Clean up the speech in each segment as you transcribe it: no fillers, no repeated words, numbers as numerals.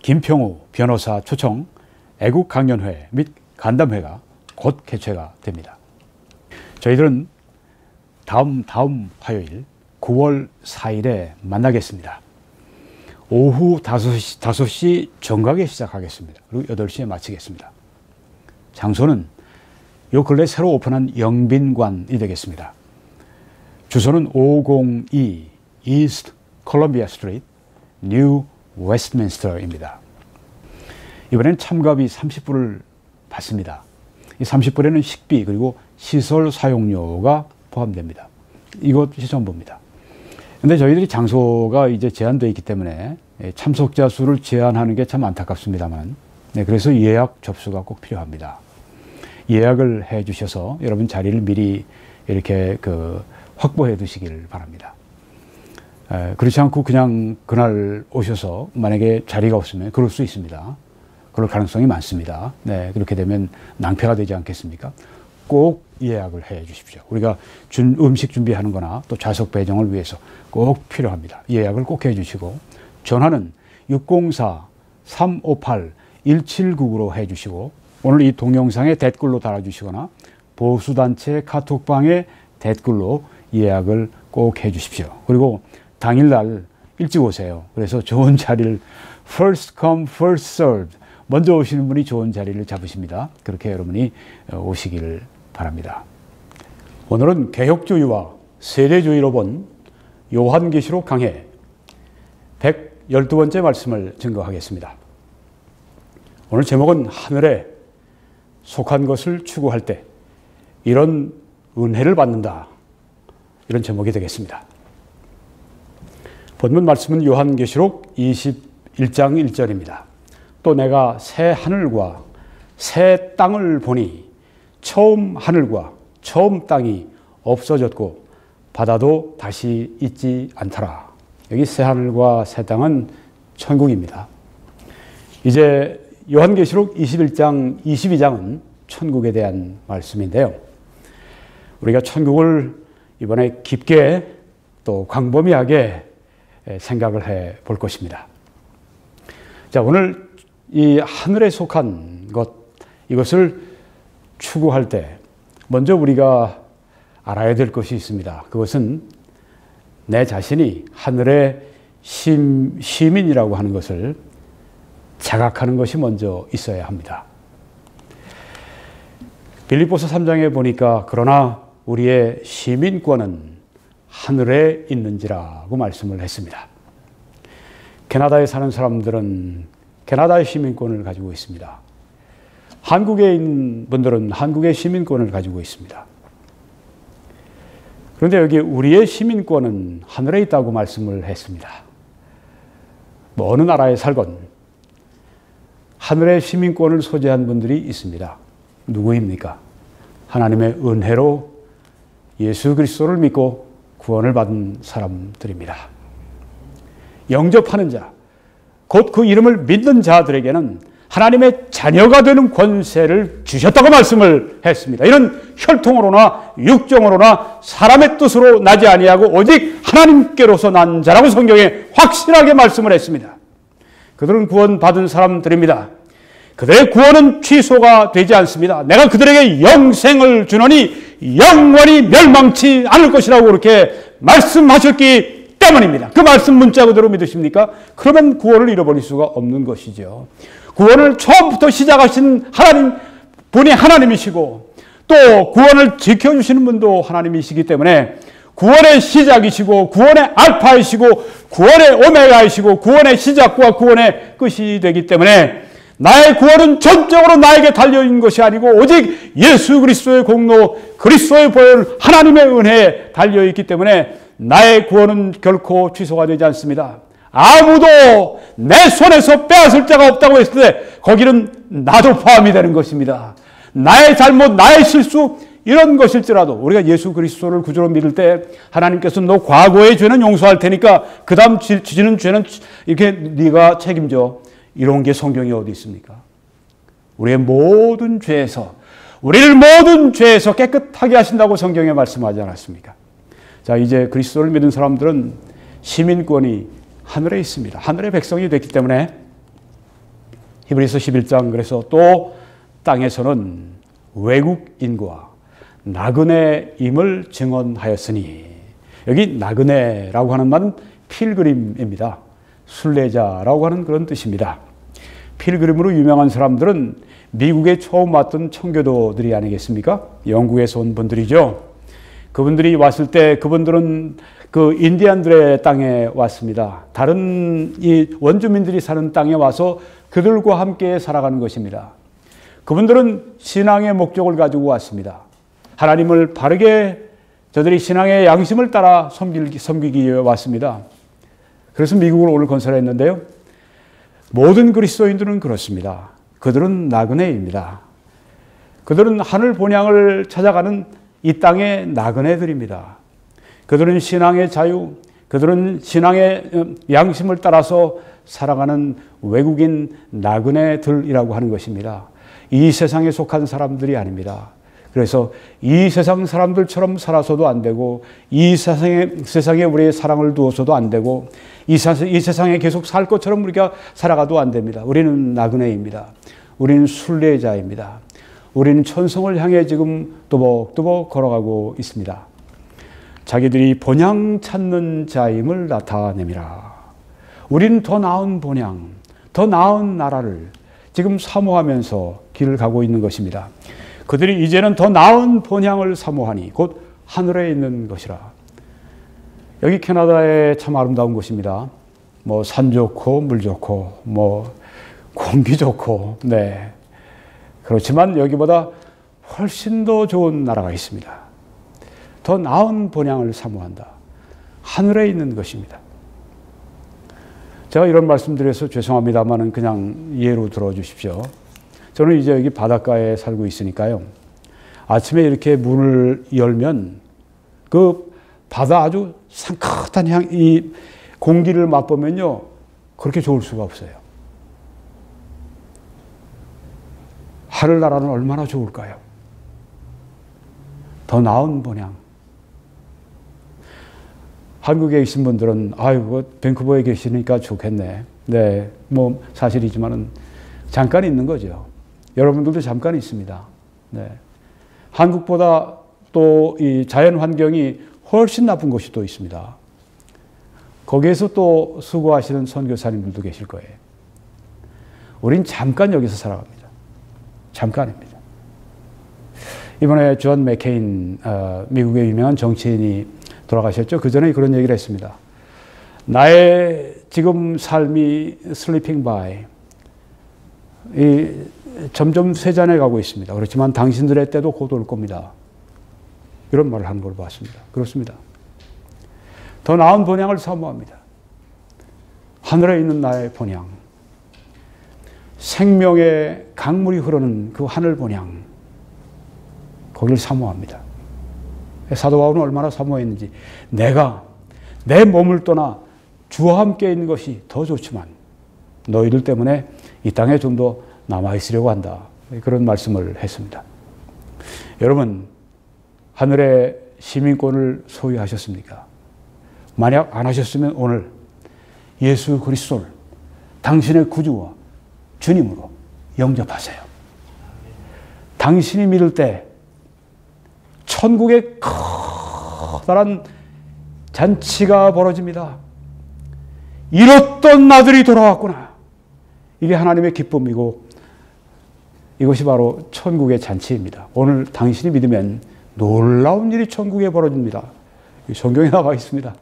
김평우 변호사 초청 애국 강연회 및 간담회가 곧 개최가 됩니다. 저희들은 다음 화요일 9월 4일에 만나겠습니다. 오후 5시 정각에 시작하겠습니다. 그리고 8시에 마치겠습니다. 장소는 요 근래 새로 오픈한 영빈관이 되겠습니다. 주소는 502 이스트 콜럼비아 스트리트 뉴 웨스트민스터입니다. 이번엔 참가비 30불을 받습니다. 이 30불에는 식비 그리고 시설 사용료가 포함됩니다. 이것이 전부입니다. 근데 저희들이 장소가 이제 제한되어 있기 때문에 참석자 수를 제한하는 게 참 안타깝습니다만, 그래서 예약 접수가 꼭 필요합니다. 예약을 해 주셔서 여러분 자리를 미리 이렇게 확보해 두시길 바랍니다. 그렇지 않고 그냥 그날 오셔서 만약에 자리가 없으면 그럴 수 있습니다. 그럴 가능성이 많습니다. 그렇게 되면 낭패가 되지 않겠습니까? 꼭 예약을 해 주십시오. 우리가 음식 준비하는 거나 또 좌석 배정을 위해서 꼭 필요합니다. 예약을 꼭 해 주시고, 전화는 604-358-1799로 해 주시고, 오늘 이 동영상에 댓글로 달아주시거나 보수단체 카톡방에 댓글로 예약을 꼭 해 주십시오. 그리고 당일날 일찍 오세요. 그래서 좋은 자리를 first come first served, 먼저 오시는 분이 좋은 자리를 잡으십니다. 그렇게 여러분이 오시길 바랍니다. 오늘은 개혁주의와 세대주의로 본 요한계시록 강해 112번째 말씀을 증거하겠습니다. 오늘 제목은 하늘에 속한 것을 추구할 때 이런 은혜를 받는다, 이런 제목이 되겠습니다. 본문 말씀은 요한계시록 21장 1절입니다. 또 내가 새 하늘과 새 땅을 보니 처음 하늘과 처음 땅이 없어졌고 바다도 다시 있지 않더라. 여기 새 하늘과 새 땅은 천국입니다. 이제 요한계시록 21장, 22장은 천국에 대한 말씀인데요. 우리가 천국을 이번에 깊게 또 광범위하게 생각을 해 볼 것입니다. 자, 오늘 이 하늘에 속한 것, 이것을 추구할 때 먼저 우리가 알아야 될 것이 있습니다. 그것은 내 자신이 하늘의 시민이라고 하는 것을 자각하는 것이 먼저 있어야 합니다. 빌립보서 3장에 보니까 그러나 우리의 시민권은 하늘에 있는지라고 말씀을 했습니다. 캐나다에 사는 사람들은 캐나다의 시민권을 가지고 있습니다. 한국에 있는 분들은 한국의 시민권을 가지고 있습니다. 그런데 여기 우리의 시민권은 하늘에 있다고 말씀을 했습니다. 어느 나라에 살건 하늘의 시민권을 소지한 분들이 있습니다. 누구입니까? 하나님의 은혜로 예수 그리스도를 믿고 구원을 받은 사람들입니다. 영접하는 자, 곧 그 이름을 믿는 자들에게는 하나님의 자녀가 되는 권세를 주셨다고 말씀을 했습니다. 이는 혈통으로나 육정으로나 사람의 뜻으로 나지 아니하고 오직 하나님께로서 난 자라고 성경에 확실하게 말씀을 했습니다. 그들은 구원받은 사람들입니다. 그들의 구원은 취소가 되지 않습니다. 내가 그들에게 영생을 주노니 영원히 멸망치 않을 것이라고 그렇게 말씀하셨기 때문입니다. 그 말씀 문자 그대로 믿으십니까? 그러면 구원을 잃어버릴 수가 없는 것이죠. 구원을 처음부터 시작하신 분이 하나님이시고 또 구원을 지켜주시는 분도 하나님이시기 때문에 구원의 시작이시고 구원의 알파이시고 구원의 오메가이시고 구원의 시작과 구원의 끝이 되기 때문에 나의 구원은 전적으로 나에게 달려있는 것이 아니고 오직 예수 그리스도의 공로, 그리스도의 보혈, 하나님의 은혜에 달려있기 때문에 나의 구원은 결코 취소가 되지 않습니다. 아무도 내 손에서 빼앗을 자가 없다고 했을 때 거기는 나도 포함이 되는 것입니다. 나의 잘못, 나의 실수 이런 것일지라도 우리가 예수 그리스도를 구주로 믿을 때 하나님께서 너 과거의 죄는 용서할 테니까 그 다음 지는 죄는 이렇게 네가 책임져. 이런 게 성경이 어디 있습니까? 우리의 모든 죄에서 우리를 모든 죄에서 깨끗하게 하신다고 성경에 말씀하지 않았습니까? 자, 이제 그리스도를 믿은 사람들은 시민권이 하늘에 있습니다. 하늘의 백성이 됐기 때문에 히브리서 11장 그래서 또 땅에서는 외국인과 나그네임을 증언하였으니, 여기 나그네라고 하는 말은 필그림입니다. 순례자라고 하는 그런 뜻입니다. 필그림으로 유명한 사람들은 미국에 처음 왔던 청교도들이 아니겠습니까? 영국에서 온 분들이죠. 그분들이 왔을 때 그분들은 그 인디안들의 땅에 왔습니다. 다른 이 원주민들이 사는 땅에 와서 그들과 함께 살아가는 것입니다. 그분들은 신앙의 목적을 가지고 왔습니다. 하나님을 바르게 저들이 신앙의 양심을 따라 섬기기 위해 왔습니다. 그래서 미국을 오늘 건설했는데요. 모든 그리스도인들은 그렇습니다. 그들은 나그네입니다. 그들은 하늘 본향을 찾아가는 이 땅의 나그네들입니다. 그들은 신앙의 자유, 그들은 신앙의 양심을 따라서 살아가는 외국인 나그네들이라고 하는 것입니다. 이 세상에 속한 사람들이 아닙니다. 그래서 이 세상 사람들처럼 살아서도 안 되고, 이 세상에 우리의 사랑을 두어서도 안 되고, 이 세상에 계속 살 것처럼 우리가 살아가도 안 됩니다. 우리는 나그네입니다. 우리는 순례자입니다. 우리는 천성을 향해 지금 또박또박 걸어가고 있습니다. 자기들이 본향 찾는 자임을 나타냅니다. 우리는 더 나은 본향, 더 나은 나라를 지금 사모하면서 길을 가고 있는 것입니다. 그들이 이제는 더 나은 본향을 사모하니 곧 하늘에 있는 것이라. 여기 캐나다에 참 아름다운 곳입니다. 뭐 산 좋고 물 좋고 뭐 공기 좋고, 네. 그렇지만 여기보다 훨씬 더 좋은 나라가 있습니다. 더 나은 본향을 사모한다. 하늘에 있는 것입니다. 제가 이런 말씀드려서 죄송합니다만은 그냥 이해로 들어주십시오. 저는 이제 여기 바닷가에 살고 있으니까요. 아침에 이렇게 문을 열면 그 바다 아주 상큼한 이 공기를 맛보면요. 그렇게 좋을 수가 없어요. 하늘나라는 얼마나 좋을까요? 더 나은 본향. 한국에 계신 분들은 아이고 밴쿠버에 계시니까 좋겠네. 네, 뭐 사실이지만은 잠깐 있는 거죠. 여러분들도 잠깐 있습니다. 네. 한국보다 또 이 자연 환경이 훨씬 나쁜 곳이 또 있습니다. 거기에서 또 수고하시는 선교사님들도 계실 거예요. 우린 잠깐 여기서 살아갑니다. 잠깐입니다. 이번에 존 맥케인, 미국의 유명한 정치인이 돌아가셨죠. 그 전에 그런 얘기를 했습니다. 나의 지금 삶이 슬리핑 바이, 점점 쇠잔해 가고 있습니다. 그렇지만 당신들의 때도 곧 올 겁니다. 이런 말을 하는 걸 봤습니다. 그렇습니다. 더 나은 본향을 사모합니다. 하늘에 있는 나의 본향, 생명의 강물이 흐르는 그 하늘 본향, 거기를 사모합니다. 사도 바울은 얼마나 사모했는지, 내가 내 몸을 떠나 주와 함께 있는 것이 더 좋지만 너희들 때문에 이 땅에 좀 더 남아있으려고 한다. 그런 말씀을 했습니다. 여러분, 하늘의 시민권을 소유하셨습니까? 만약 안 하셨으면 오늘 예수 그리스도를 당신의 구주와 주님으로 영접하세요. 당신이 믿을 때 천국의 커다란 잔치가 벌어집니다. 잃었던 나들이 돌아왔구나. 이게 하나님의 기쁨이고 이것이 바로 천국의 잔치입니다. 오늘 당신이 믿으면 놀라운 일이 천국에 벌어집니다. 성경에 나와 있습니다.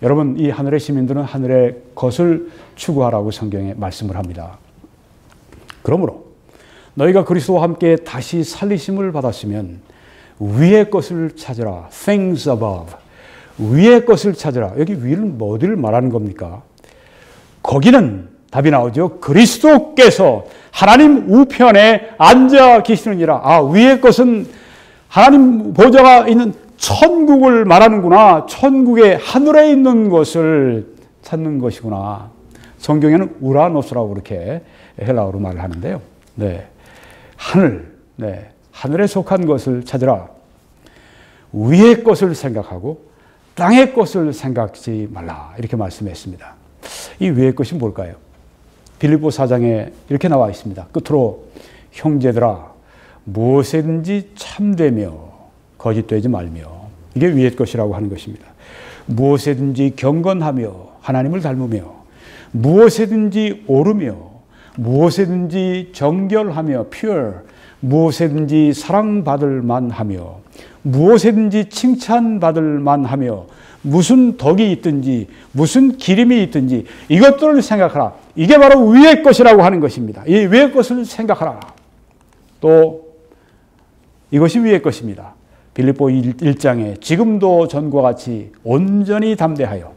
여러분, 이 하늘의 시민들은 하늘의 것을 추구하라고 성경에 말씀을 합니다. 그러므로 너희가 그리스도와 함께 다시 살리심을 받았으면 위의 것을 찾으라. Things above. 위의 것을 찾으라. 여기 위는 어디를 말하는 겁니까? 거기는 답이 나오죠. 그리스도께서 하나님 우편에 앉아 계시느니라. 아, 위의 것은 하나님 보좌가 있는 천국을 말하는구나. 천국의 하늘에 있는 것을 찾는 것이구나. 성경에는 우라노스라고 그렇게 헬라어로 말을 하는데요. 네. 하늘, 네. 하늘에 속한 것을 찾으라. 위의 것을 생각하고 땅의 것을 생각지 말라. 이렇게 말씀했습니다. 이 위의 것이 뭘까요? 빌립보 4장에 이렇게 나와 있습니다. 끝으로 형제들아 무엇이든지 참되며 거짓되지 말며, 이게 위의 것이라고 하는 것입니다. 무엇이든지 경건하며 하나님을 닮으며, 무엇이든지 오르며, 무엇이든지 정결하며 pure, 무엇이든지 사랑받을 만하며, 무엇이든지 칭찬받을 만하며, 무슨 덕이 있든지 무슨 기림이 있든지 이것들을 생각하라. 이게 바로 위의 것이라고 하는 것입니다. 이 위의 것을 생각하라. 또 이것이 위의 것입니다. 빌립보 1장에 지금도 전과 같이 온전히 담대하여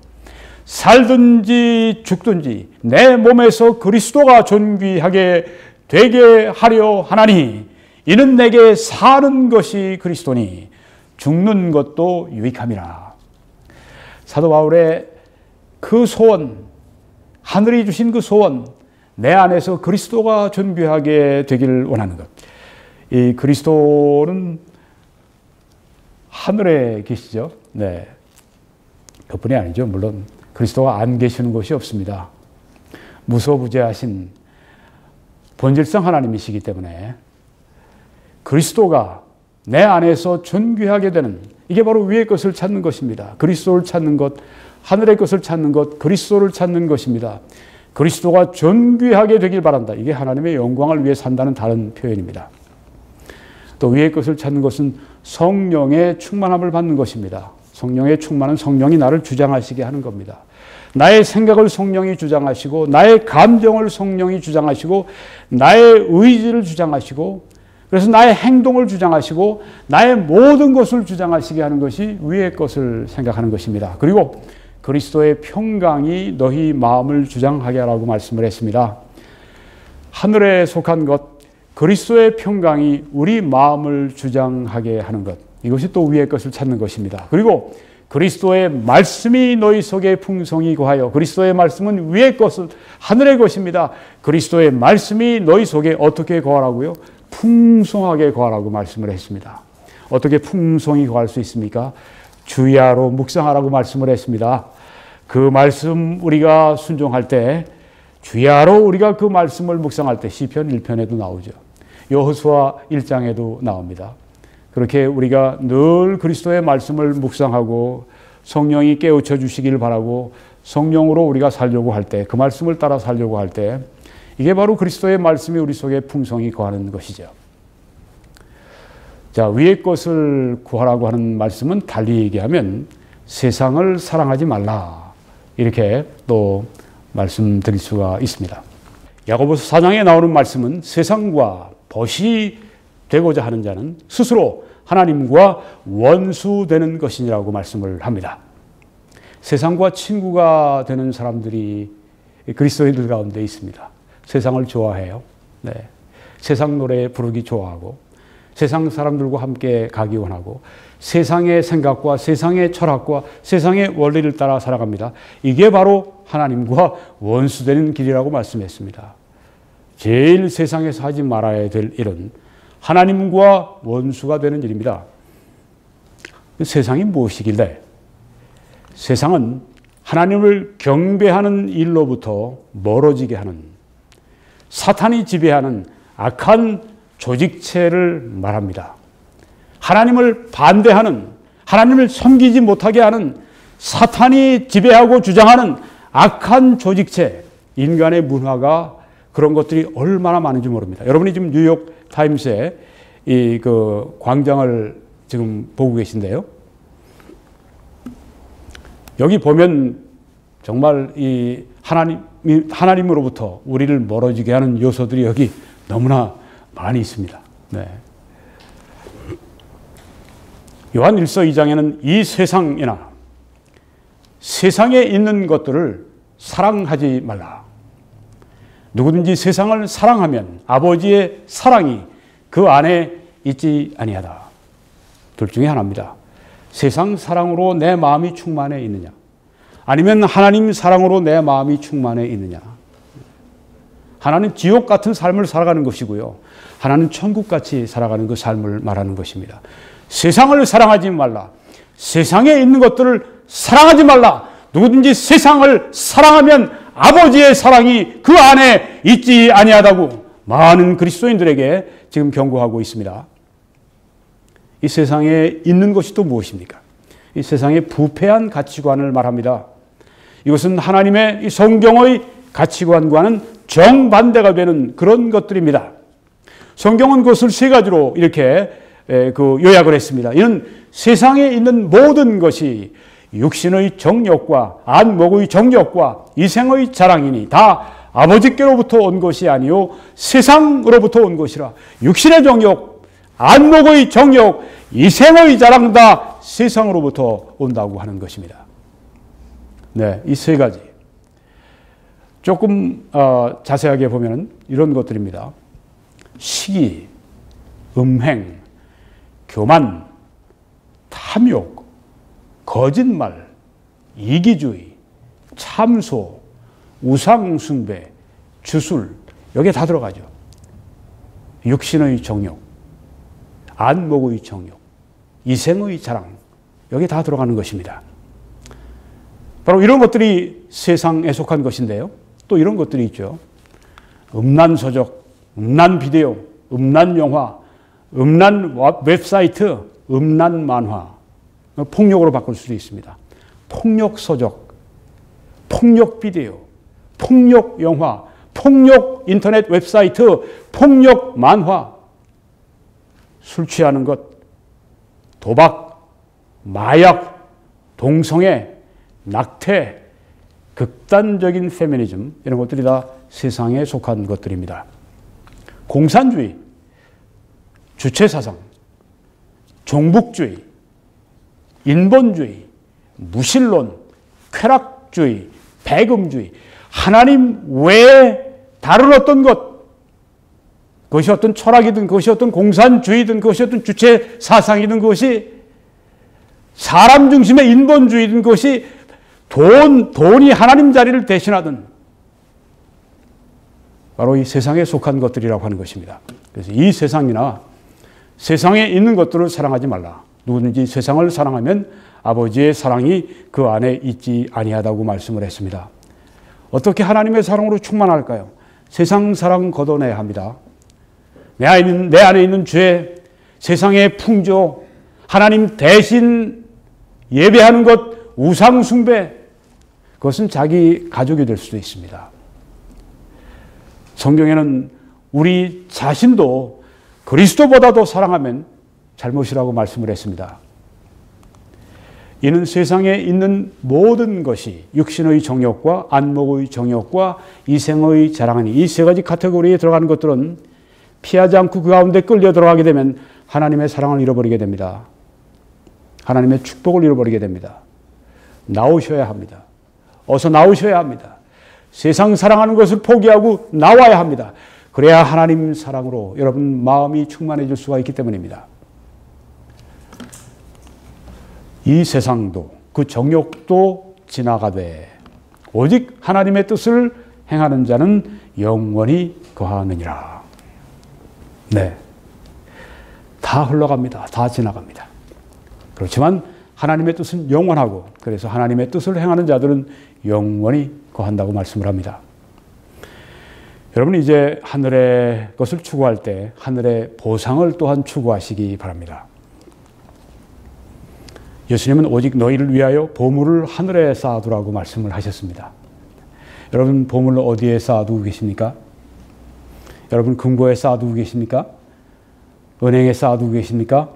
살든지 죽든지 내 몸에서 그리스도가 존귀하게 되게 하려 하나니 이는 내게 사는 것이 그리스도니 죽는 것도 유익함이라. 사도 바울의 그 소원, 하늘이 주신 그 소원, 내 안에서 그리스도가 존귀하게 되길 원하는 것. 이 그리스도는 하늘에 계시죠. 네, 그뿐이 아니죠. 물론 그리스도가 안 계시는 곳이 없습니다. 무소부재하신 본질성 하나님이시기 때문에 그리스도가 내 안에서 존귀하게 되는, 이게 바로 위의 것을 찾는 것입니다. 그리스도를 찾는 것, 하늘의 것을 찾는 것, 그리스도를 찾는 것입니다. 그리스도가 존귀하게 되길 바란다. 이게 하나님의 영광을 위해 산다는 다른 표현입니다. 또 위의 것을 찾는 것은 성령의 충만함을 받는 것입니다. 성령의 충만은 성령이 나를 주장하시게 하는 겁니다. 나의 생각을 성령이 주장하시고, 나의 감정을 성령이 주장하시고, 나의 의지를 주장하시고, 그래서 나의 행동을 주장하시고 나의 모든 것을 주장하시게 하는 것이 위의 것을 생각하는 것입니다. 그리고 그리스도의 평강이 너희 마음을 주장하게 하라고 말씀을 했습니다. 하늘에 속한 것, 그리스도의 평강이 우리 마음을 주장하게 하는 것, 이것이 또 위의 것을 찾는 것입니다. 그리고 그리스도의 말씀이 너희 속에 풍성히 거하여, 그리스도의 말씀은 위의 것을, 하늘의 것입니다. 그리스도의 말씀이 너희 속에 어떻게 거하라고요? 풍성하게 거하라고 말씀을 했습니다. 어떻게 풍성히 거할 수 있습니까? 주야로 묵상하라고 말씀을 했습니다. 그 말씀 우리가 순종할 때, 주야로 우리가 그 말씀을 묵상할 때, 시편 1편에도 나오죠. 여호수아 1장에도 나옵니다. 그렇게 우리가 늘 그리스도의 말씀을 묵상하고 성령이 깨우쳐 주시길 바라고 성령으로 우리가 살려고 할 때, 그 말씀을 따라 살려고 할 때, 이게 바로 그리스도의 말씀이 우리 속에 풍성히 거하는 것이죠. 자, 위의 것을 구하라고 하는 말씀은 달리 얘기하면 세상을 사랑하지 말라, 이렇게 또 말씀드릴 수가 있습니다. 야고보서 4장에 나오는 말씀은 세상과 벗이 되고자 하는 자는 스스로 하나님과 원수되는 것이라고 말씀을 합니다. 세상과 친구가 되는 사람들이 그리스도인들 가운데 있습니다. 세상을 좋아해요. 네. 세상 노래 부르기 좋아하고, 세상 사람들과 함께 가기 원하고, 세상의 생각과 세상의 철학과 세상의 원리를 따라 살아갑니다. 이게 바로 하나님과 원수되는 길이라고 말씀했습니다. 제일 세상에서 하지 말아야 될 일은 하나님과 원수가 되는 일입니다. 세상이 무엇이길래? 세상은 하나님을 경배하는 일로부터 멀어지게 하는, 사탄이 지배하는 악한 조직체를 말합니다. 하나님을 반대하는, 하나님을 섬기지 못하게 하는, 사탄이 지배하고 주장하는 악한 조직체, 인간의 문화가 그런 것들이 얼마나 많은지 모릅니다. 여러분이 지금 뉴욕 타임스에 이 그 광장을 지금 보고 계신데요. 여기 보면 정말 이 하나님으로부터 우리를 멀어지게 하는 요소들이 여기 너무나 많이 있습니다. 네. 요한 1서 2장에는 이 세상이나 세상에 있는 것들을 사랑하지 말라. 누구든지 세상을 사랑하면 아버지의 사랑이 그 안에 있지 아니하다. 둘 중에 하나입니다. 세상 사랑으로 내 마음이 충만해 있느냐, 아니면 하나님 사랑으로 내 마음이 충만해 있느냐. 하나는 지옥 같은 삶을 살아가는 것이고요, 하나는 천국같이 살아가는 그 삶을 말하는 것입니다. 세상을 사랑하지 말라. 세상에 있는 것들을 사랑하지 말라. 누구든지 세상을 사랑하면 아버지의 사랑이 그 안에 있지 아니하다고 많은 그리스도인들에게 지금 경고하고 있습니다. 이 세상에 있는 것이 또 무엇입니까? 이 세상의 부패한 가치관을 말합니다. 이것은 하나님의 이 성경의 가치관과는 정반대가 되는 그런 것들입니다. 성경은 그것을 세 가지로 이렇게 요약을 했습니다. 이는 세상에 있는 모든 것이 육신의 정욕과 안목의 정욕과 이생의 자랑이니 다 아버지께로부터 온 것이 아니요 세상으로부터 온 것이라. 육신의 정욕, 안목의 정욕, 이생의 자랑 다 세상으로부터 온다고 하는 것입니다. 네, 이 세 가지. 조금 자세하게 보면 이런 것들입니다. 시기, 음행, 교만, 탐욕, 거짓말, 이기주의, 참소, 우상숭배, 주술, 여기에 다 들어가죠. 육신의 정욕, 안목의 정욕, 이생의 자랑, 여기에 다 들어가는 것입니다. 바로 이런 것들이 세상에 속한 것인데요. 또 이런 것들이 있죠. 음란 서적, 음란 비디오, 음란 영화, 음란 웹사이트, 음란 만화, 폭력으로 바꿀 수도 있습니다. 폭력 서적, 폭력 비디오, 폭력 영화, 폭력 인터넷 웹사이트, 폭력 만화, 술 취하는 것, 도박, 마약, 동성애, 낙태, 극단적인 페미니즘, 이런 것들이 다 세상에 속한 것들입니다. 공산주의, 주체사상, 종북주의, 인본주의, 무신론, 쾌락주의, 배금주의, 하나님 외에 다른 어떤 것, 그것이 어떤 철학이든 그것이 어떤 공산주의든 그것이 어떤 주체사상이든 그것이 사람 중심의 인본주의든 그것이 돈이 하나님 자리를 대신하든 바로 이 세상에 속한 것들이라고 하는 것입니다. 그래서 이 세상이나 세상에 있는 것들을 사랑하지 말라. 누구든지 세상을 사랑하면 아버지의 사랑이 그 안에 있지 아니하다고 말씀을 했습니다. 어떻게 하나님의 사랑으로 충만할까요? 세상 사랑 걷어내야 합니다. 내 안에 있는 죄, 세상의 풍조, 하나님 대신 예배하는 것, 우상 숭배, 그것은 자기 가족이 될 수도 있습니다. 성경에는 우리 자신도 그리스도보다도 사랑하면 잘못이라고 말씀을 했습니다. 이는 세상에 있는 모든 것이 육신의 정욕과 안목의 정욕과 이생의 자랑하니 이 세 가지 카테고리에 들어가는 것들은 피하지 않고 그 가운데 끌려 들어가게 되면 하나님의 사랑을 잃어버리게 됩니다. 하나님의 축복을 잃어버리게 됩니다. 나오셔야 합니다. 어서 나오셔야 합니다. 세상 사랑하는 것을 포기하고 나와야 합니다. 그래야 하나님 사랑으로 여러분 마음이 충만해질 수가 있기 때문입니다. 이 세상도 그 정욕도 지나가되 오직 하나님의 뜻을 행하는 자는 영원히 거하느니라. 네, 다 흘러갑니다. 다 지나갑니다. 그렇지만 하나님의 뜻은 영원하고 그래서 하나님의 뜻을 행하는 자들은 영원히 거한다고 말씀을 합니다. 여러분 이제 하늘의 것을 추구할 때 하늘의 보상을 또한 추구하시기 바랍니다. 예수님은 오직 너희를 위하여 보물을 하늘에 쌓아두라고 말씀을 하셨습니다. 여러분 보물을 어디에 쌓아두고 계십니까? 여러분 금고에 쌓아두고 계십니까? 은행에 쌓아두고 계십니까?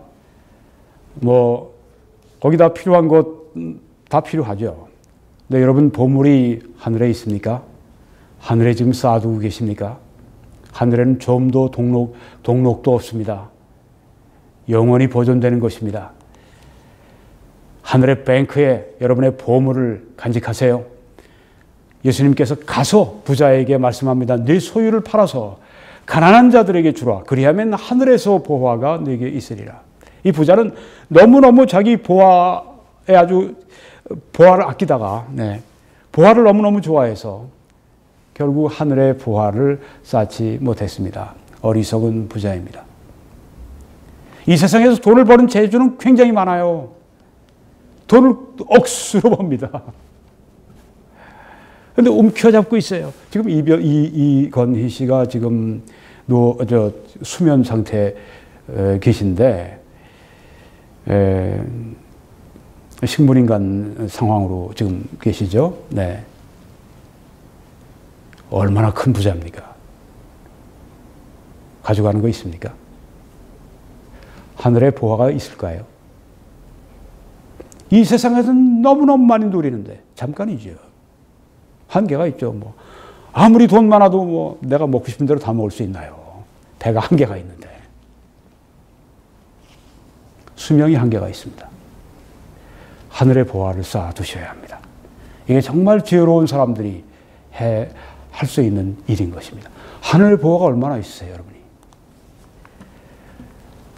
거기다 필요한 것 다 필요하죠. 근데 여러분 보물이 하늘에 있습니까? 하늘에 지금 쌓아두고 계십니까? 하늘에는 좀도 동록도 없습니다. 영원히 보존되는 것입니다. 하늘의 뱅크에 여러분의 보물을 간직하세요. 예수님께서 가서 부자에게 말씀합니다. 네 소유를 팔아서 가난한 자들에게 주라. 그리하면 하늘에서 보화가 네게 있으리라. 이 부자는 너무너무 자기 보화에 아주 보화를 아끼다가 보화를 너무너무 좋아해서 결국 하늘의 보화를 쌓지 못했습니다. 어리석은 부자입니다. 이 세상에서 돈을 버는 재주는 굉장히 많아요. 돈을 억수로 법니다. 근데 움켜잡고 있어요. 지금 이건희 씨가 지금 수면 상태에 계신데, 식물인간 상황으로 지금 계시죠? 네. 얼마나 큰 부자입니까? 가져가는 거 있습니까? 하늘에 보화가 있을까요? 이 세상에서는 너무너무 많이 누리는데 잠깐이죠. 한계가 있죠. 뭐 아무리 돈 많아도 뭐 내가 먹고 싶은 대로 다 먹을 수 있나요? 배가 한계가 있는데. 수명이 한계가 있습니다. 하늘의 보화를 쌓아두셔야 합니다. 이게 정말 지혜로운 사람들이 할 수 있는 일인 것입니다. 하늘의 보화가 얼마나 있으세요, 여러분이?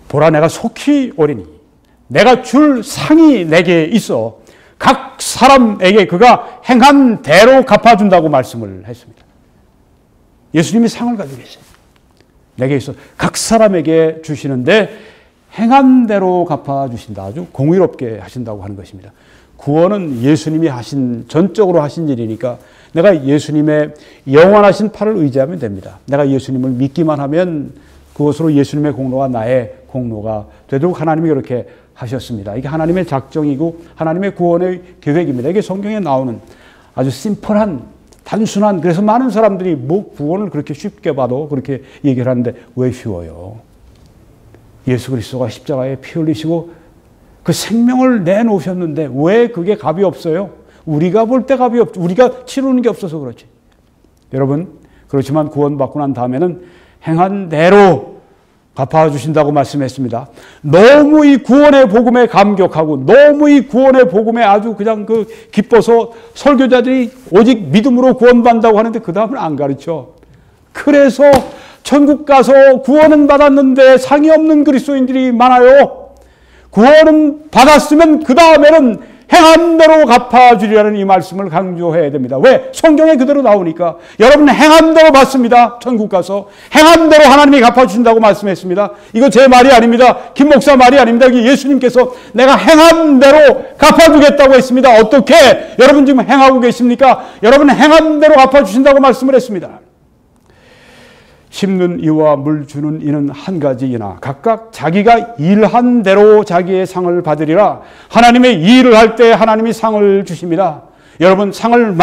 보라, 내가 속히 오리니 내가 줄 상이 내게 있어 각 사람에게 그가 행한 대로 갚아준다고 말씀을 했습니다. 예수님이 상을 가지고 계세요. 내게 있어 각 사람에게 주시는데 행한 대로 갚아주신다. 아주 공의롭게 하신다고 하는 것입니다. 구원은 예수님이 전적으로 하신 일이니까 내가 예수님의 영원하신 팔을 의지하면 됩니다. 내가 예수님을 믿기만 하면 그것으로 예수님의 공로가 나의 공로가 되도록 하나님이 그렇게 하셨습니다. 이게 하나님의 작정이고 하나님의 구원의 계획입니다. 이게 성경에 나오는 아주 심플한 단순한, 그래서 많은 사람들이 뭐 구원을 그렇게 쉽게 봐도 그렇게 얘기를 하는데 왜 쉬워요? 예수 그리스도가 십자가에 피 흘리시고 그 생명을 내놓으셨는데 왜 그게 값이 없어요? 우리가 볼 때 값이 없죠. 우리가 치르는 게 없어서 그렇지. 여러분, 그렇지만 구원받고 난 다음에는 행한 대로 갚아주신다고 말씀했습니다. 너무 이 구원의 복음에 감격하고 너무 이 구원의 복음에 아주 그냥 기뻐서 설교자들이 오직 믿음으로 구원받는다고 하는데 그 다음은 안 가르쳐. 그래서 천국 가서 구원은 받았는데 상이 없는 그리스도인들이 많아요. 구원은 받았으면 그 다음에는 행한 대로 갚아주리라는 이 말씀을 강조해야 됩니다. 왜? 성경에 그대로 나오니까. 여러분 행한 대로 받습니다. 천국 가서. 행한 대로 하나님이 갚아주신다고 말씀했습니다. 이거 제 말이 아닙니다. 김 목사 말이 아닙니다. 예수님께서 내가 행한 대로 갚아주겠다고 했습니다. 어떻게? 여러분 지금 행하고 계십니까? 여러분 행한 대로 갚아주신다고 말씀을 했습니다. 심는 이와 물 주는 이는 한 가지이나 각각 자기가 일한 대로 자기의 상을 받으리라. 하나님의 일을 할 때 하나님이 상을 주십니다. 여러분 상을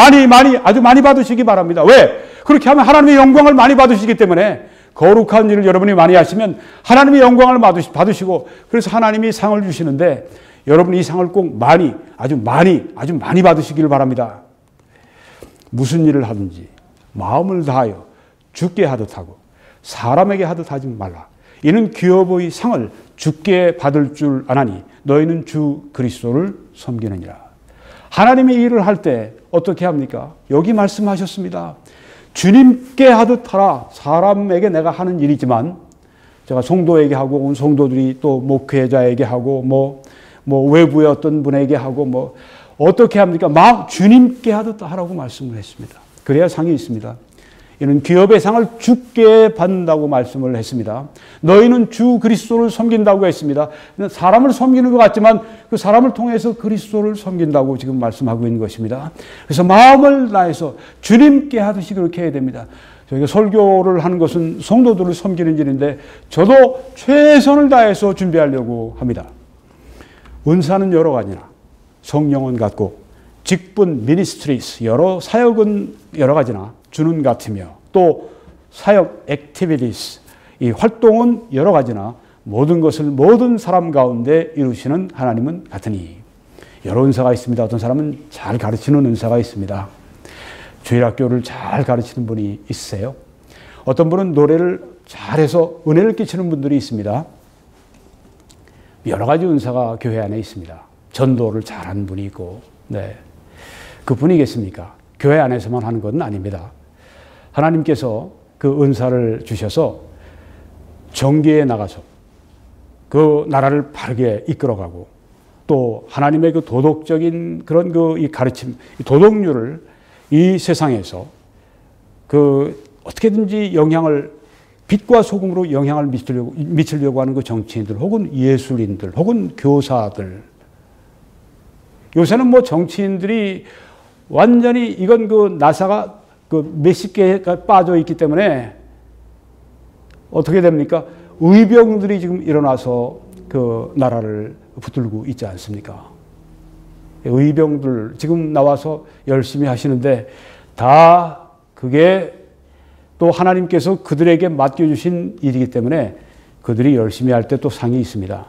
아주 많이 받으시기 바랍니다. 왜? 그렇게 하면 하나님의 영광을 많이 받으시기 때문에 거룩한 일을 여러분이 많이 하시면 하나님의 영광을 받으시고 그래서 하나님이 상을 주시는데 여러분 이 상을 꼭 아주 많이 받으시길 바랍니다. 무슨 일을 하든지 마음을 다하여 주께 하듯 하고 사람에게 하듯 하지 말라. 이는 기업의 상을 주께 받을 줄 아나니 너희는 주 그리스도를 섬기느니라. 하나님의 일을 할 때 어떻게 합니까? 여기 말씀하셨습니다. 주님께 하듯 하라. 사람에게 내가 하는 일이지만 제가 성도에게 하고 온 성도들이 또 목회자에게 하고 뭐 외부의 어떤 분에게 하고 어떻게 합니까? 주님께 하듯 하라고 말씀을 했습니다. 그래야 상이 있습니다. 이는 기업의 상을 주께 받는다고 말씀을 했습니다. 너희는 주 그리스도를 섬긴다고 했습니다. 사람을 섬기는 것 같지만 그 사람을 통해서 그리스도를 섬긴다고 지금 말씀하고 있는 것입니다. 그래서 마음을 다해서 주님께 하듯이 그렇게 해야 됩니다. 저희가 설교를 하는 것은 성도들을 섬기는 일인데 저도 최선을 다해서 준비하려고 합니다. 은사는 여러 가지나 성령은 같고 직분 미니스트리스 여러 사역은 여러 가지나 주는 같으며 또 사역 액티비티스 이 활동은 여러 가지나 모든 것을 모든 사람 가운데 이루시는 하나님은 같으니 여러 은사가 있습니다. 어떤 사람은 잘 가르치는 은사가 있습니다. 주일학교를 잘 가르치는 분이 있으세요. 어떤 분은 노래를 잘해서 은혜를 끼치는 분들이 있습니다. 여러 가지 은사가 교회 안에 있습니다. 전도를 잘하는 분이 있고 그분이겠습니까? 교회 안에서만 하는 것은 아닙니다. 하나님께서 그 은사를 주셔서 정계에 나가서 그 나라를 바르게 이끌어가고 또 하나님의 그 도덕적인 그런 이 가르침, 도덕률을 이 세상에서 어떻게든지 빛과 소금으로 영향을 미치려고 하는 그 정치인들 혹은 예술인들 혹은 교사들. 요새는 정치인들이 완전히 이건 그 나사가 그 몇십 개가 빠져 있기 때문에 어떻게 됩니까? 의병들이 지금 일어나서 그 나라를 붙들고 있지 않습니까? 의병들 지금 나와서 열심히 하시는데 다 그게 또 하나님께서 그들에게 맡겨주신 일이기 때문에 그들이 열심히 할 때 또 상이 있습니다.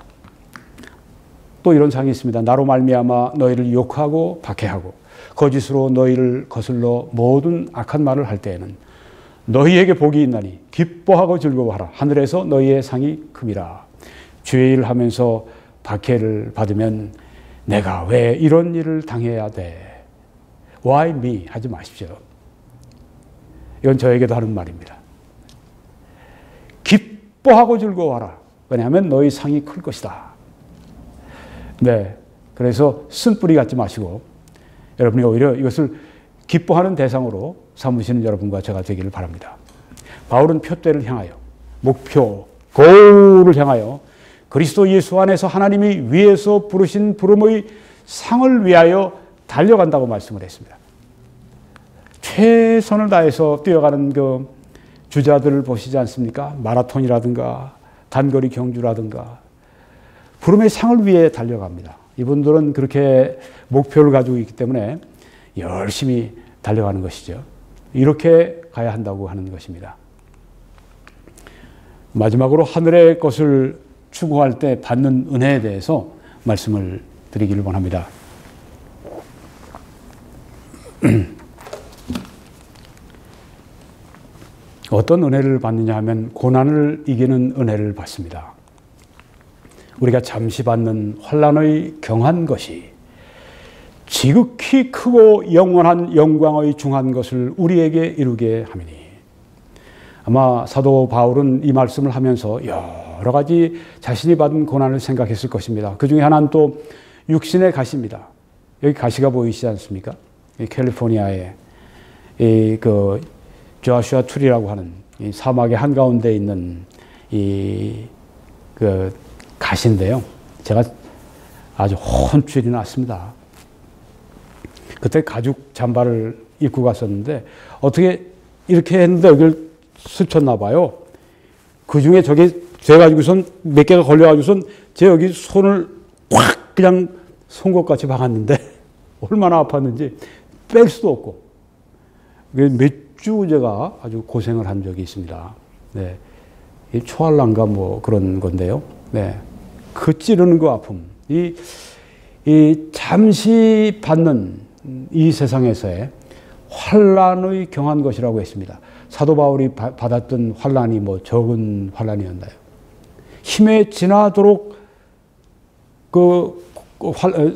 또 이런 상이 있습니다. 나로 말미암아 너희를 욕하고 박해하고 거짓으로 너희를 거슬러 모든 악한 말을 할 때에는 너희에게 복이 있나니 기뻐하고 즐거워하라. 하늘에서 너희의 상이 큼이라. 주의 일을 하면서 박해를 받으면 내가 왜 이런 일을 당해야 돼? Why me? 하지 마십시오. 이건 저에게도 하는 말입니다. 기뻐하고 즐거워하라. 왜냐하면 너희 상이 클 것이다. 네, 그래서 쓴뿌리 갖지 마시고 여러분이 오히려 이것을 기뻐하는 대상으로 삼으시는 여러분과 제가 되기를 바랍니다. 바울은 표대를 향하여 목표, goal을 향하여 그리스도 예수 안에서 하나님이 위에서 부르신 부름의 상을 위하여 달려간다고 말씀을 했습니다. 최선을 다해서 뛰어가는 그 주자들을 보시지 않습니까? 마라톤이라든가 단거리 경주라든가 부름의 상을 위해 달려갑니다. 이분들은 그렇게 목표를 가지고 있기 때문에 열심히 달려가는 것이죠. 이렇게 가야 한다고 하는 것입니다. 마지막으로 하늘의 것을 추구할 때 받는 은혜에 대해서 말씀을 드리기를 원합니다. 어떤 은혜를 받느냐 하면 고난을 이기는 은혜를 받습니다. 우리가 잠시 받는 환난의 경한 것이 지극히 크고 영원한 영광의 중한 것을 우리에게 이루게 하미니. 아마 사도 바울은 이 말씀을 하면서 여러 가지 자신이 받은 고난을 생각했을 것입니다. 그 중에 하나는 또 육신의 가시입니다. 여기 가시가 보이시지 않습니까? 캘리포니아의 그 조슈아 트리라고 하는 이 사막의 한가운데 있는 그 가시인데요. 제가 아주 혼쭐이 났습니다. 그때 가죽 잠바를 입고 갔었는데 어떻게 이렇게 했는데 여기를 스쳤나 봐요. 그 중에 저게 돼가지고선 몇 개가 걸려가지고선 제 여기 손을 확 그냥 송곳같이 박았는데 얼마나 아팠는지 뺄 수도 없고 몇 주 제가 아주 고생을 한 적이 있습니다. 네. 이 초할란가 뭐 그런 건데요. 네. 그 찌르는 그 아픔, 이 잠시 받는 이 세상에서의 환란의 경한 것이라고 했습니다. 사도 바울이 받았던 환란이 뭐 적은 환란이었나요? 힘에 지나도록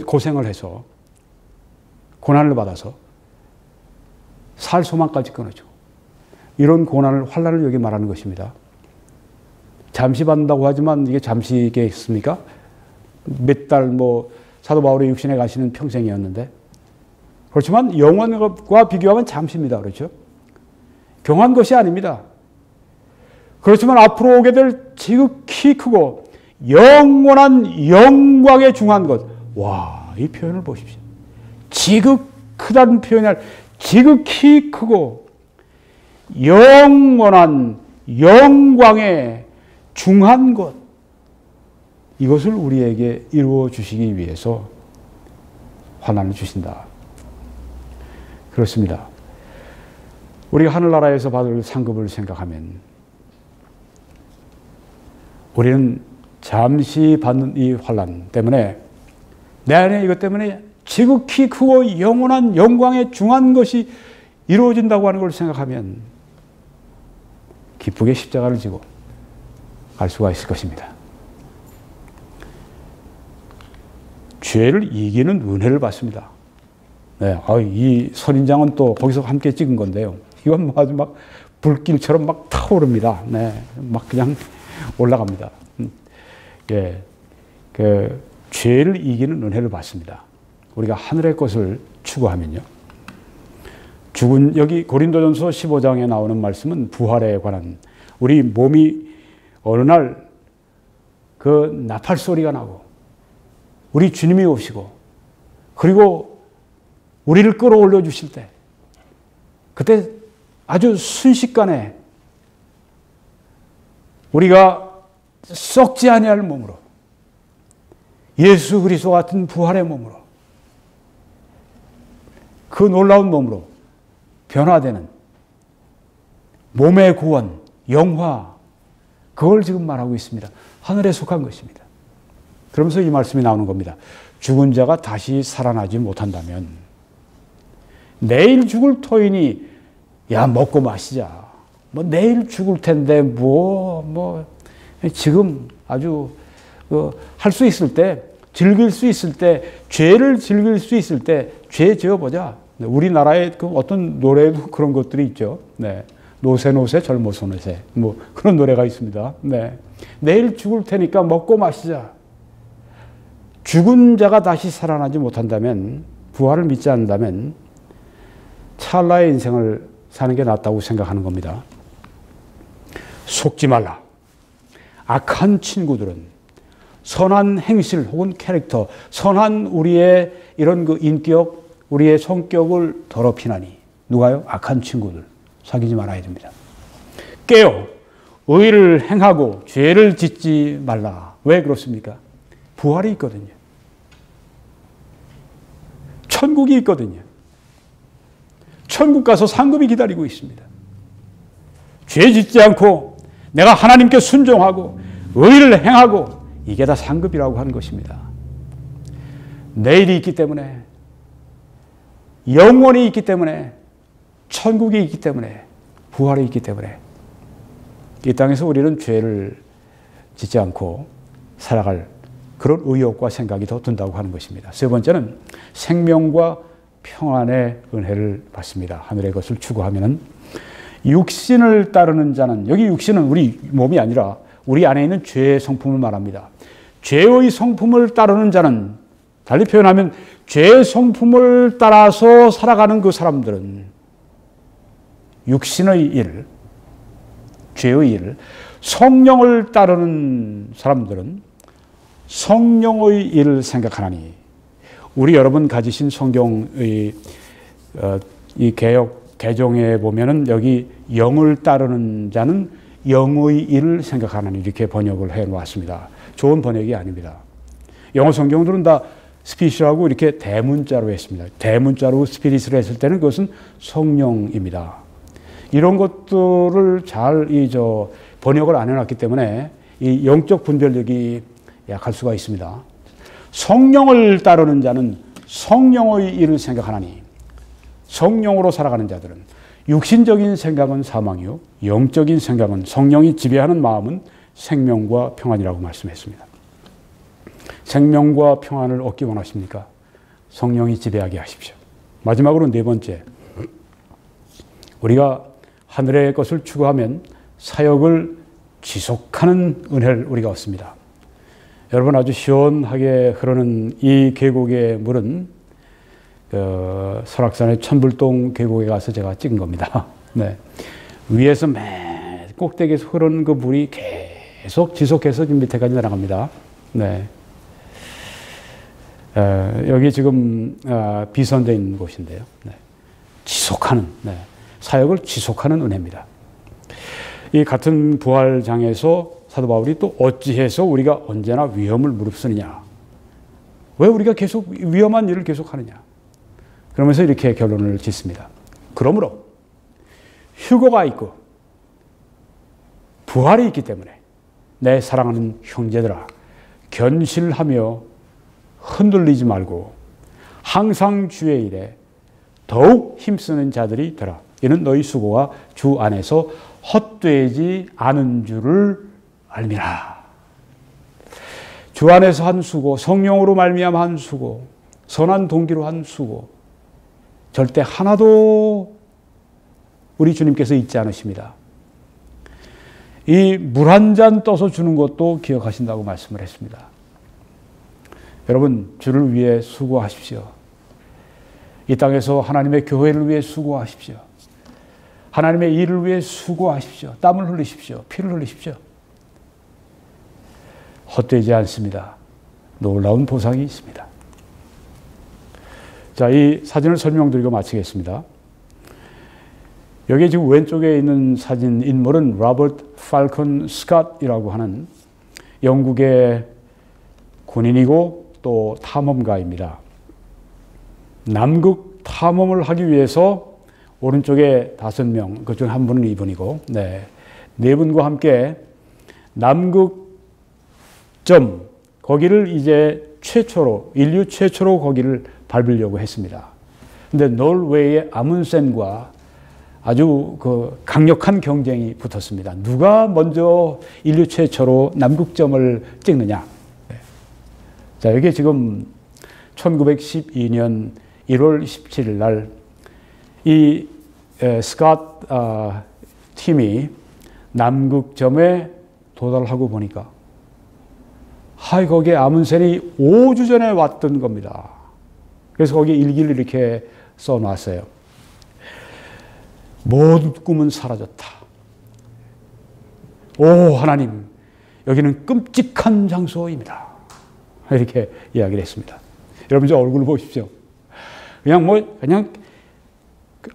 고생을 해서 고난을 받아서 살 소망까지 끊어져. 이런 고난을 환란을 여기 말하는 것입니다. 잠시 받는다고 하지만 이게 잠시겠습니까? 몇 달 뭐 사도 바울의 육신에 가시는 평생이었는데 그렇지만 영원과 비교하면 잠시입니다. 그렇죠? 경한 것이 아닙니다. 그렇지만 앞으로 오게 될 지극히 크고 영원한 영광에 중한 것. 와, 이 표현을 보십시오. 크다는 표현이 아니라 지극히 크고 영원한 영광에 중한 것. 이것을 우리에게 이루어 주시기 위해서 환난을 주신다. 그렇습니다. 우리가 하늘나라에서 받을 상급을 생각하면 우리는 잠시 받는 이 환난 때문에 내 안에 이것 때문에 지극히 크고 영원한 영광에 중한 것이 이루어진다고 하는 걸 생각하면 기쁘게 십자가를 지고 갈 수가 있을 것입니다. 죄를 이기는 은혜를 받습니다. 네, 이 선인장은 또 거기서 함께 찍은 건데요. 이건 아주 막 불길처럼 막 타오릅니다. 네, 막 그냥 올라갑니다. 예, 그 죄를 이기는 은혜를 받습니다. 우리가 하늘의 것을 추구하면요. 여기 고린도전서 15장에 나오는 말씀은 부활에 관한 우리 몸이 어느 날 그 나팔 소리가 나고 우리 주님이 오시고 그리고 우리를 끌어올려 주실 때, 그때 아주 순식간에 우리가 썩지 아니할 몸으로, 예수 그리스도 같은 부활의 몸으로, 그 놀라운 몸으로 변화되는 몸의 구원, 영화, 그걸 지금 말하고 있습니다. 하늘에 속한 것입니다. 그러면서 이 말씀이 나오는 겁니다. 죽은 자가 다시 살아나지 못한다면 내일 죽을 터이니 야 먹고 마시자. 뭐 내일 죽을 텐데 지금 아주 할 수 있을 때, 즐길 수 있을 때, 죄를 즐길 수 있을 때 죄 지어보자. 우리나라에 그 어떤 노래도 그런 것들이 있죠. 네. 노세 노세 젊어서 노세 뭐 그런 노래가 있습니다. 네. 내일 죽을 테니까 먹고 마시자. 죽은 자가 다시 살아나지 못한다면, 부활을 믿지 않는다면 찰나의 인생을 사는 게 낫다고 생각하는 겁니다. 속지 말라. 악한 친구들은 선한 행실 혹은 캐릭터, 선한 우리의 이런 그 인격, 우리의 성격을 더럽히나니. 누가요? 악한 친구들. 사귀지 말아야 됩니다. 깨어 의를 행하고 죄를 짓지 말라. 왜 그렇습니까? 부활이 있거든요. 천국이 있거든요. 천국 가서 상급이 기다리고 있습니다. 죄 짓지 않고 내가 하나님께 순종하고 의를 행하고, 이게 다 상급이라고 하는 것입니다. 내일이 있기 때문에, 영원히 있기 때문에, 천국이 있기 때문에, 부활이 있기 때문에 이 땅에서 우리는 죄를 짓지 않고 살아갈 그런 의욕과 생각이 더 든다고 하는 것입니다. 세 번째는 생명과 평안의 은혜를 받습니다. 하늘의 것을 추구하면은 육신을 따르는 자는, 여기 육신은 우리 몸이 아니라 우리 안에 있는 죄의 성품을 말합니다. 죄의 성품을 따르는 자는, 달리 표현하면 죄의 성품을 따라서 살아가는 그 사람들은 육신의 일, 죄의 일, 성령을 따르는 사람들은 성령의 일을 생각하나니. 우리 여러분 가지신 성경의 이 개정에 보면은 여기 영을 따르는 자는 영의 일을 생각하나니 이렇게 번역을 해 놓았습니다. 좋은 번역이 아닙니다. 영어 성경들은 다 스피릿이라고 이렇게 대문자로 했습니다. 대문자로 스피릿을 했을 때는 그것은 성령입니다. 이런 것들을 잘 번역을 안 해놨기 때문에 이 영적 분별력이 약할 수가 있습니다. 성령을 따르는 자는 성령의 일을 생각하나니. 성령으로 살아가는 자들은 육신적인 생각은 사망이요, 영적인 생각은, 성령이 지배하는 마음은 생명과 평안이라고 말씀했습니다. 생명과 평안을 얻기 원하십니까? 성령이 지배하게 하십시오. 마지막으로 네 번째, 우리가 하늘의 것을 추구하면 사역을 지속하는 은혜를 우리가 얻습니다. 여러분, 아주 시원하게 흐르는 이 계곡의 물은 설악산의 천불동 계곡에 가서 제가 찍은 겁니다. 네. 위에서 맨 꼭대기에서 흐르는 그 물이 계속 지속해서 지금 밑에까지 내려갑니다. 네. 여기 지금 비선되어 있는 곳인데요. 네. 지속하는, 네. 사역을 지속하는 은혜입니다. 이 같은 부활장에서 사도 바울이 또 어찌해서 우리가 언제나 위험을 무릅쓰느냐. 왜 우리가 계속 위험한 일을 계속하느냐. 그러면서 이렇게 결론을 짓습니다. 그러므로 휴거가 있고 부활이 있기 때문에 내 사랑하는 형제들아, 견실하며 흔들리지 말고 항상 주의 일에 더욱 힘쓰는 자들이 되라. 이는 너희 수고가 주 안에서 헛되지 않은 줄을 알미라. 주 안에서 한 수고, 성령으로 말미암아 한 수고, 선한 동기로 한 수고, 절대 하나도 우리 주님께서 잊지 않으십니다. 이 물 한 잔 떠서 주는 것도 기억하신다고 말씀을 했습니다. 여러분, 주를 위해 수고하십시오. 이 땅에서 하나님의 교회를 위해 수고하십시오. 하나님의 일을 위해 수고하십시오. 땀을 흘리십시오. 피를 흘리십시오. 헛되지 않습니다. 놀라운 보상이 있습니다. 자, 이 사진을 설명드리고 마치겠습니다. 여기 지금 왼쪽에 있는 사진 인물은 로버트 팔컨 스캇이라고 하는 영국의 군인이고 또 탐험가입니다. 남극 탐험을 하기 위해서 오른쪽에 5명, 그중 한 분은 이분이고, 네 분과 함께 남극점, 거기를 이제 인류 최초로 거기를 밟으려고 했습니다. 근데 노르웨이의 아문센과 아주 그 강력한 경쟁이 붙었습니다. 누가 먼저 인류 최초로 남극점을 찍느냐. 자, 여기 지금 1912년 1월 17일 날 이 스캇 팀이 남극점에 도달하고 보니까 거기에 아문센이 5주 전에 왔던 겁니다. 그래서 거기에 일기를 이렇게 써놨어요. 모든 꿈은 사라졌다. 오 하나님, 여기는 끔찍한 장소입니다. 이렇게 이야기를 했습니다. 여러분 저 얼굴을 보십시오. 그냥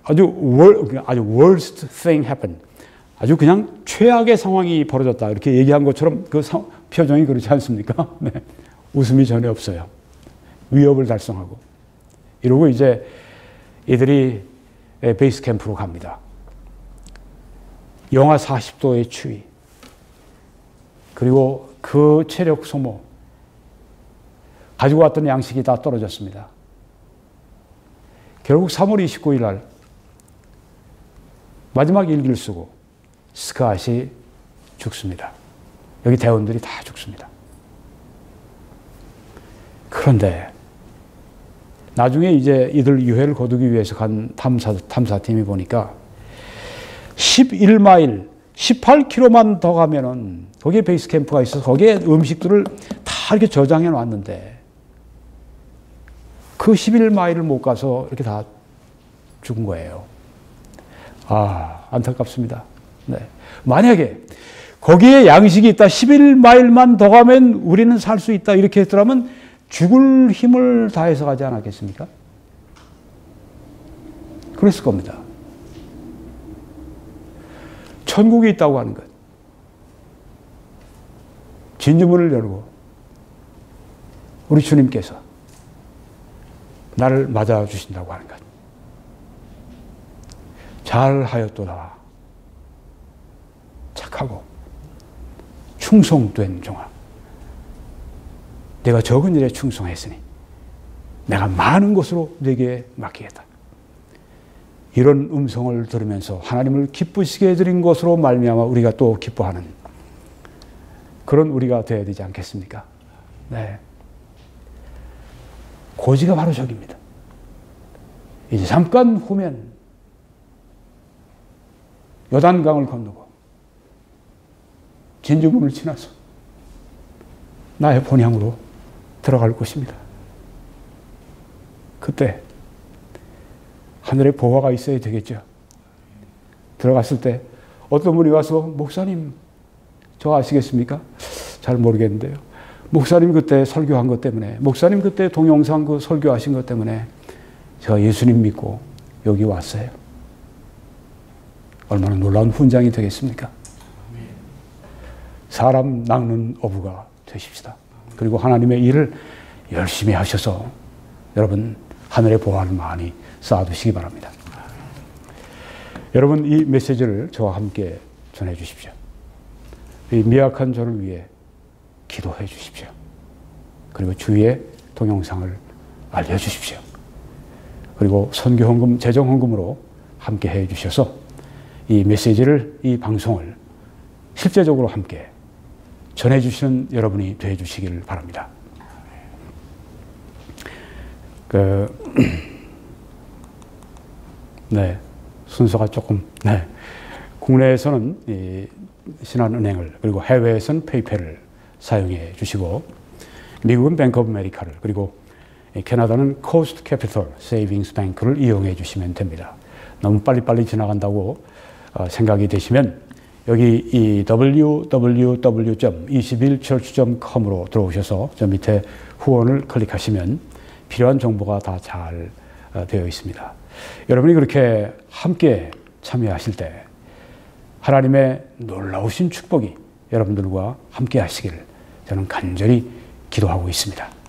아주 worst thing happened. 아주 그냥 최악의 상황이 벌어졌다. 이렇게 얘기한 것처럼 그 표정이 그렇지 않습니까? 네. 웃음이 전혀 없어요. 위협을 달성하고. 이러고 이제 이들이 베이스 캠프로 갑니다. 영하 40도의 추위. 그리고 그 체력 소모. 가지고 왔던 양식이 다 떨어졌습니다. 결국 3월 29일 날 마지막 일기를 쓰고 스캇이 죽습니다. 여기 대원들이 다 죽습니다. 그런데 나중에 이제 이들 유해를 거두기 위해서 간 탐사팀이 보니까 11마일, 18km만 더 가면은 거기에 베이스 캠프가 있어서 거기에 음식들을 다 이렇게 저장해 놨는데 그 11마일을 못 가서 이렇게 다 죽은 거예요. 안타깝습니다. 네. 만약에 거기에 양식이 있다, 11마일만 더 가면 우리는 살 수 있다, 이렇게 했더라면 죽을 힘을 다해서 가지 않았겠습니까? 그랬을 겁니다. 천국이 있다고 하는 것. 진주문을 열고 우리 주님께서 나를 맞아주신다고 하는 것. 잘하였도다. 착하고 충성된 종아. 내가 적은 일에 충성했으니 내가 많은 것으로 네게 맡기겠다. 이런 음성을 들으면서 하나님을 기쁘시게 해드린 것으로 말미암아 우리가 또 기뻐하는 그런 우리가 되어야 되지 않겠습니까? 네. 고지가 바로 저기입니다. 이제 잠깐 후면 요단강을 건너고 진주문을 지나서 나의 본향으로 들어갈 곳입니다. 그때 하늘에 보화가 있어야 되겠죠. 들어갔을 때 어떤 분이 와서 목사님 저 아시겠습니까? 잘 모르겠는데요. 목사님 그때 설교한 것 때문에, 목사님 그때 동영상 그 설교하신 것 때문에 제가 예수님 믿고 여기 왔어요. 얼마나 놀라운 훈장이 되겠습니까? 사람 낚는 어부가 되십시다. 그리고 하나님의 일을 열심히 하셔서 여러분 하늘의 보화를 많이 쌓아두시기 바랍니다. 여러분 이 메시지를 저와 함께 전해 주십시오. 이 미약한 저를 위해 기도해 주십시오. 그리고 주위에 동영상을 알려주십시오. 그리고 선교헌금, 재정헌금으로 함께 해 주셔서 이 메시지를, 이 방송을 실제적으로 함께 전해주시는 여러분이 되어 주시길 바랍니다. 네, 순서가 조금, 네. 국내에서는 이 신한은행을, 그리고 해외에서는 페이팔을 사용해 주시고, 미국은 뱅크 오브 아메리카를, 그리고 캐나다는 코스트 캐피털 세이빙스 뱅크를 이용해 주시면 됩니다. 너무 빨리빨리 지나간다고 생각이 되시면 여기 이 www.21church.com으로 들어오셔서 저 밑에 후원을 클릭하시면 필요한 정보가 다 잘 되어 있습니다. 여러분이 그렇게 함께 참여하실 때 하나님의 놀라우신 축복이 여러분들과 함께 하시기를 저는 간절히 기도하고 있습니다.